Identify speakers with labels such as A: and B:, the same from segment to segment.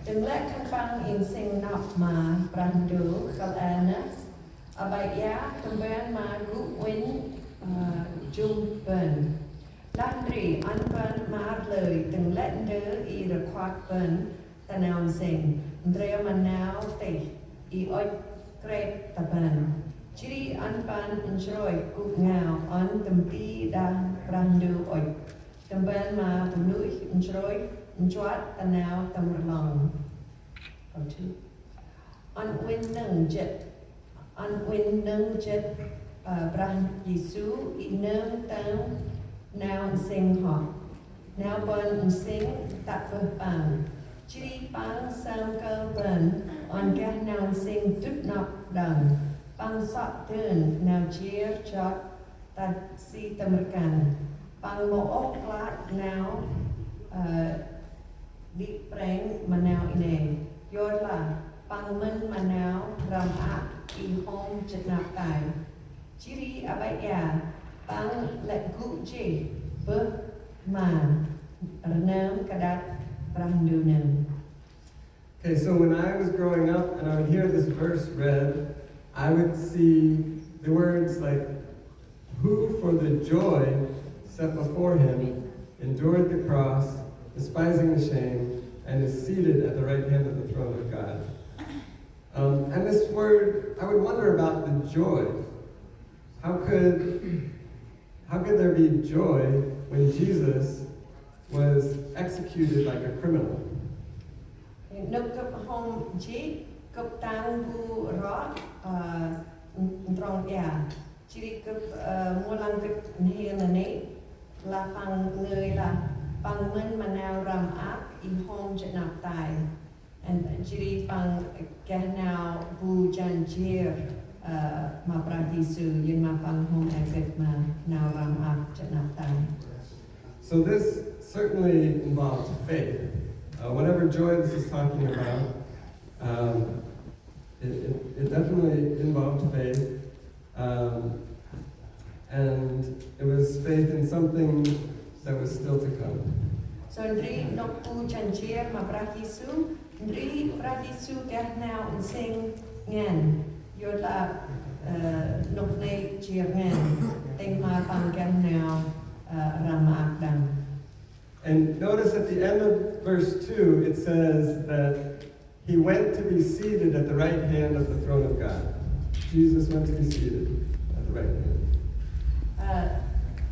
A: Đừng let khăn păng in sing nọc mà Brah Ndu khân Abay ya kemben ma gu win jung ben. Landry anban maar lời đừng let đỡ i the quack ben ta nào sing. Ndreo ma nào tây i oi krep ta ben. Chiri anban enjoy gu ngao on tempi da Brah Ndu oi. Kemben ma bunui enjoy ta nào tam long. On win nung jet. On win nung jet Brah Gisu i nung tang now sing ho. Now bun sing tak pang. Chiri pang sam câu bun on gah now sing tut nok dang. Pang sok turn now cheer chot ta si tamerkan. Pang mo ok lat now di preng manau ine. Yor la pang men manau ram ak i home chit nap tai. Chiri abaya pang let gu je bơ man renam kadat Brah Ndu nem.
B: Okay, so when I was growing up and I would hear this verse read, I would see the words like, who for the joy set before him endured the cross, despising the shame, and is seated at the right hand of the throne of God. And this word, I would wonder about the joy. How could there be joy when Jesus was executed like a criminal?
A: Nuk cup home G, cup tang gu rock, trong ya. Chiri cup mulang cup nhe la pang người la pang men manau ram ak i home chet nap tai. And chiri pang now bu jan jir ma Brah Gisu yin ma pang home exit ma now ram ak chet nap tai.
B: So this certainly involves faith. Whatever joy this is talking about, it definitely involved faith. And it was faith in something that was still to come.
A: So ndri nok pu jan jir ma Brah Gisu, ndri Brah Gisu get now and sing ngan. Yod la nok ne jir ngan. Ting ma pang get now ram ak dang.
B: And notice at the end of verse 2, it says that he went to be seated at the right hand of the throne of God. Jesus went to be seated at the right hand.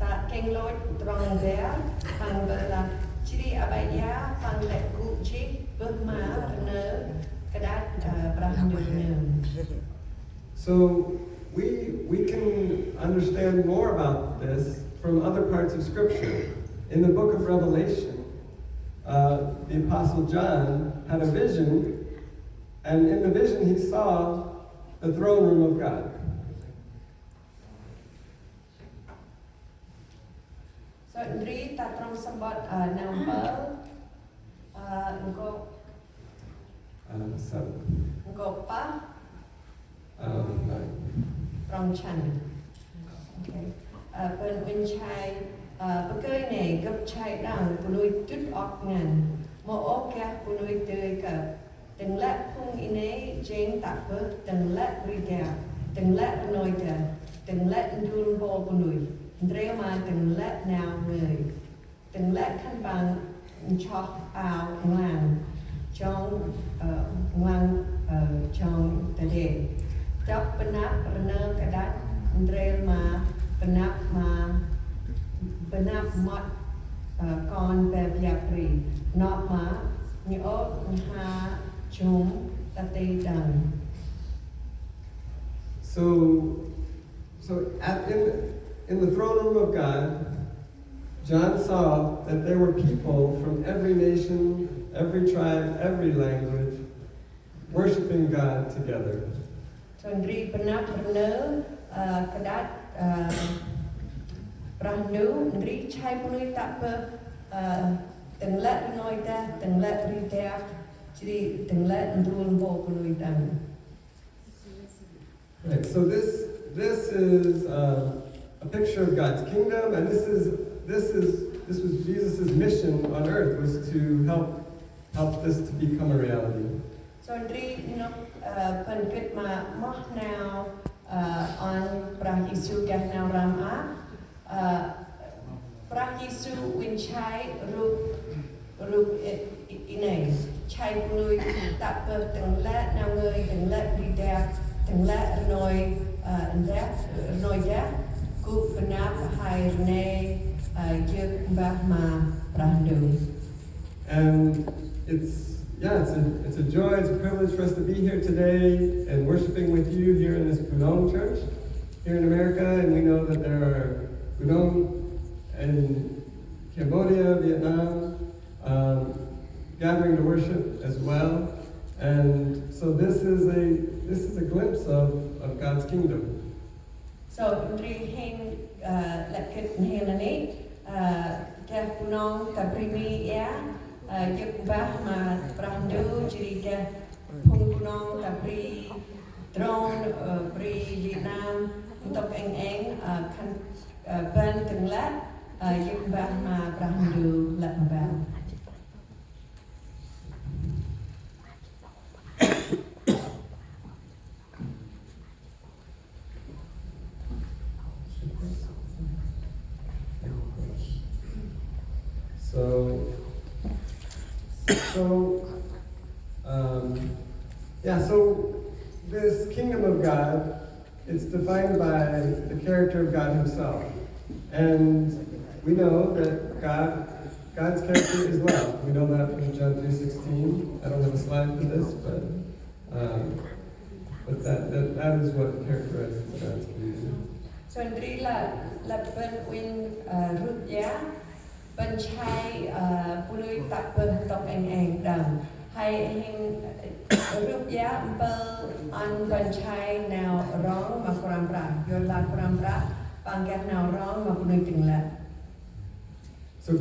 A: Ta keng loi trong there, pang bela chiri abaya pang let gu chi ma ne kadat Brah Ndu.
B: So we can understand more about this from other parts of Scripture. In the book of Revelation, the Apostle John had a vision, and in the vision he saw the throne room of God.
A: So ndri ta trong sabat number ngo pa trong chan. Okay. Bên bên chai bữa này gặp chai đằng punui chút ọc ngàn một ốc kia punui tươi cờ từng lát phung ine jeng tak bơ từng lát riga từng lát noi tờ từng lát đun bò punui ndreo ma từng lát nào người từng lát khăn bằng chọc áo ngang trong ngang trong tờ đề chọc penap rena kadat ndreo ma penap ma benap mat con be biapri not ma ni o ha chum tate dang.
B: So in the throne room of God, John saw that there were people from every nation, every tribe, every language, worshiping God together.
A: So ndri benap rena kadat Brah Ndu ndri chai punui tak bơ từng lát noi ta từng lát ri ta chỉ từng lát ndrul bo punui dang.
B: Right. So this is a picture of God's kingdom, and this was Jesus' mission on earth, was to help help this to become a reality.
A: So Andri pen kit ma moh now on Brah Yesu gah now Rama Brah Yesu win chai rup inay chai punui tak per teng let now ngơi teng let đi đẹp teng let noi noi đẹp cúp benap hai rene dược bah ma Brah Ndu.
B: And it's a joy, it's a privilege for us to be here today and worshiping with you here in this BUNONG church here in America. And we know that there are BUNONG in Cambodia, Vietnam, gathering to worship as well. And so this is a glimpse of God's kingdom.
A: So Andri hen let kit hen ani gah BUNONG tabrimi ya dược bah ma Brah Ndu jadi gah phung BUNONG tabri drone pri Vietnam untuk eng khân ban từng lát dược bah ma Brah Ndu let ma
B: So this kingdom of God, it's defined by the character of God himself. And we know that God's character is love. We know that from John 3:16. I don't have a slide for this, but that is what characterizes God's kingdom.
A: So Andri là bên win rút giá bên chai punui tak bên tông anh đằng hay hình rút giá bơ anh bên chai nào rong mà koram bra yon la koram bra bằng cách nào rong mà punui từng lệ.
B: So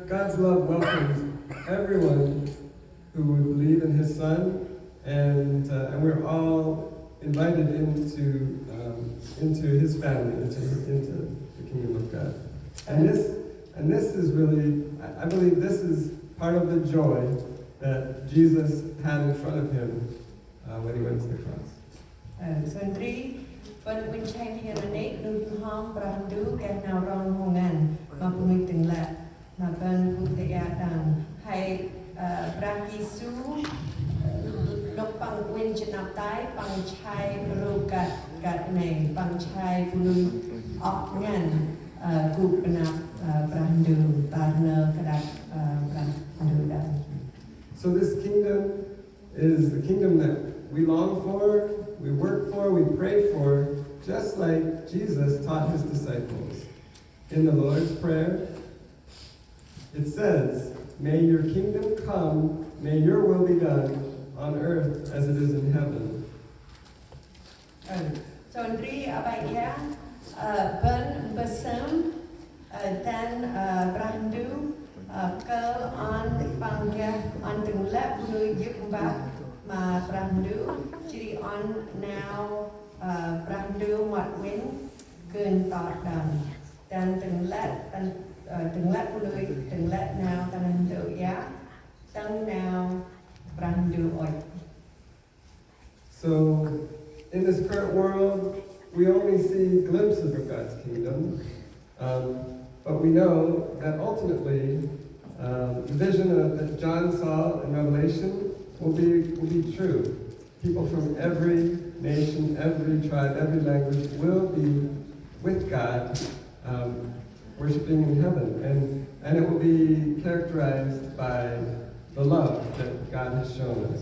B: God's love welcomes everyone who would believe in His Son, and we're all invited into His family, into the kingdom of God. And this is really, I believe this is part of the joy that Jesus had in front of Him when He went to the cross.
A: So Andri bên win chai hiền anh nụ hong Brah Ndu cái nào rong hongan mà punui từng lệ mà bên kutia đằng hay Brah Yesu độc bằng win chân nạp tái bằng chai ru gạt này bằng chai punui ọc ngan cúp nạp Brah Ndu partner kadak Brah Ndu đằng.
B: So this kingdom is the kingdom that we long for, we work for, we pray for, just like Jesus taught His disciples. In the Lord's Prayer, it says, "May your kingdom come, may your will be done on earth as it is in heaven."
A: So Andri abaya ben besem dan Brah Ndu Karl on pangya on từng lap punui dược bah mà Brah Ndu chỉ on now Brah Ndu mặt win gần tọt đằng dan từng lap punui từng lap now tan Ndu ya tăng now Brah Ndu oi.
B: So in this current world, we only see glimpses of God's kingdom, but we know that ultimately the vision that John saw in Revelation will be true. People from every nation, every tribe, every language will be with God, worshiping in heaven, and it will be characterized by the love that God has shown us.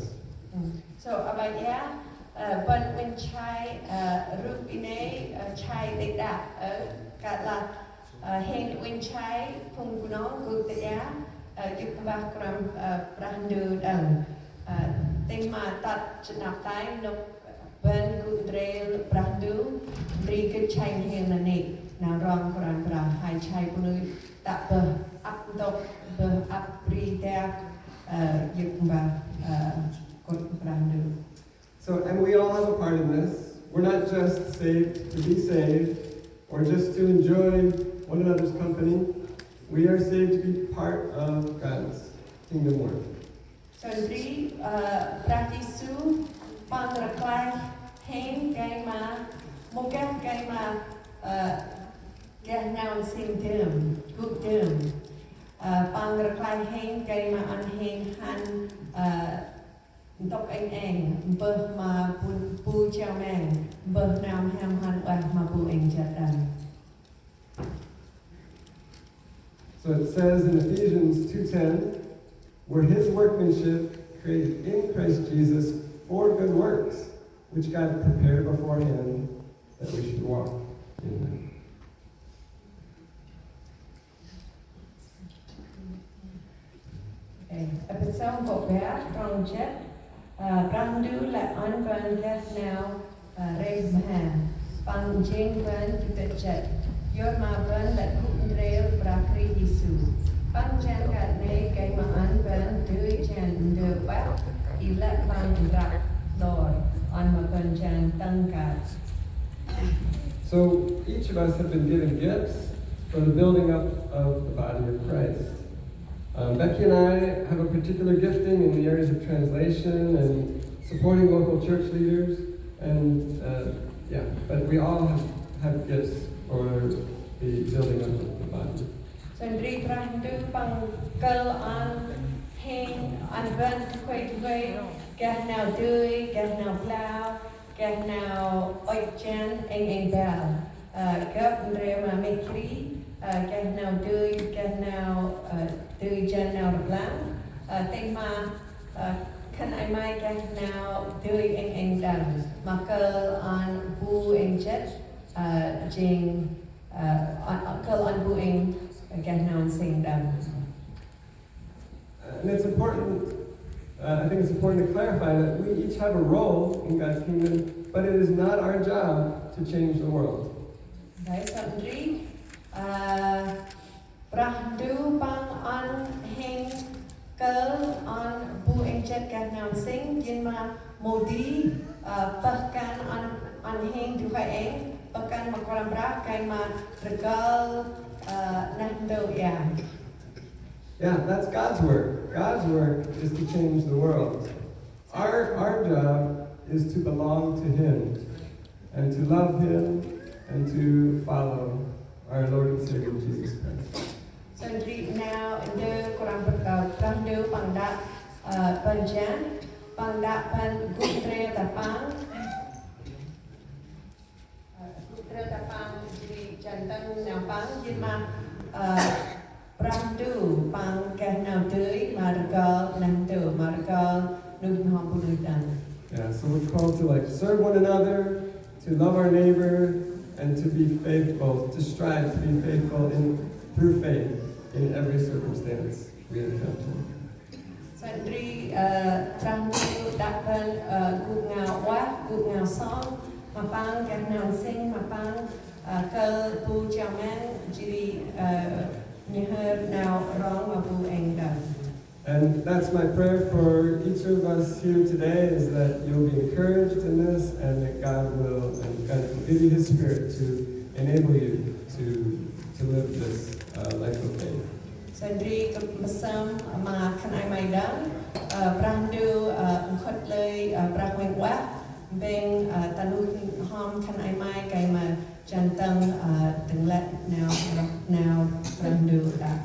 A: So abaya bên win chai rup ine chai để đạp ở cả là hen win chai phung BUNONG kutia dược bah kram Brah Ndu đằng tên mà tắt chân nạp tái nộp bên kudrel Brah Ndu tri kịch chai hen là nị nào rong koran bra hai chai punui tak bơ ap dok bơ ap pri đẹp dược bah kod Brah Ndu.
B: So, and we all have a part in this. We're not just saved to be saved, or just to enjoy one another's company. We are saved to be part of God's kingdom work.
A: Sondri Pratisu Pangraklai Heng Gaima Moga Gaima Gahnaun Sing Dum Good Dum Pangraklai Heng Gaima An Heng Han Tok Anh Bơ Ma Pu Chao Mang Bơ Nam Ham Han Wah Ma Pu Anh Chatan.
B: So it says in Ephesians 2:10, we're his workmanship created in Christ Jesus for good works, which God prepared beforehand that we should walk in them.
A: Episode bộ bé trong chất Brah Ndu là an vân ghét nào reis maha păng trên vân tự chất yor ma vân là cũng rêu prakri Giêsu păng chan gạt này cái mà an vân tươi chan được bác y lệ păng gạt Lord on ma vân chan tăng gạt.
B: So each of us have been given gifts for the building up of the body of Christ. Becky and I have a particular gifting in the areas of translation and supporting local church leaders, and but we all have gifts for the building up of the body.
A: Sondri Brah Ndu pang Karl an heng an vân quay gạt nào tươi gạt nào plau gạt nào oi chan anh bell gấp rêu mà mekri gạt nào tươi gạt nào tươi chan nào RBLANG tên mà khân ai mai gạt nào tươi anh đằng mà Karl an bu anh chất jing Karl an bu anh gạt nào sing đằng.
B: And it's important, I think it's important to clarify that we each have a role in God's kingdom, but it is not our job to change the world.
A: Đấy, Sondri Brah Ndu pang an heng Karl an bu anh chất gạt nào sing nhưng mà modi bahkan an heng juga eng bahkan makolam brak kai ma regal nando ya.
B: Yeah, that's God's work. God's work is to change the world. Our job is to belong to Him and to love Him and to follow our Lord and Savior Jesus Christ.
A: Sondri now the kurang Brah Ndu pang da panjan pang da pan gutre tapang gutre tapang di jantan nampang nhưng mà Brah Ndu pang cái nào tươi mà regal nang tu mà regal nung hom pulutan.
B: Yeah, so we're called to serve one another, to love our neighbor, and to be faithful, to strive to be faithful through faith in every circumstance we encounter.
A: Sondri Brah Ndu đã bên gut ngào quá gut ngào song mà pang cái nào sing mà pang cơ bu chào mang chỉ
B: And that's my prayer for each of us here today, is that you'll be encouraged in this, and that God will give you His Spirit to enable you to live this life of faith.
A: Sondri besam mà khăn ai mai đắng Brah Ndu khất lời Brah Weng quá bên tanu hom khăn ai mai cái mà chân tăng từng lệ nào Brah Ndu đã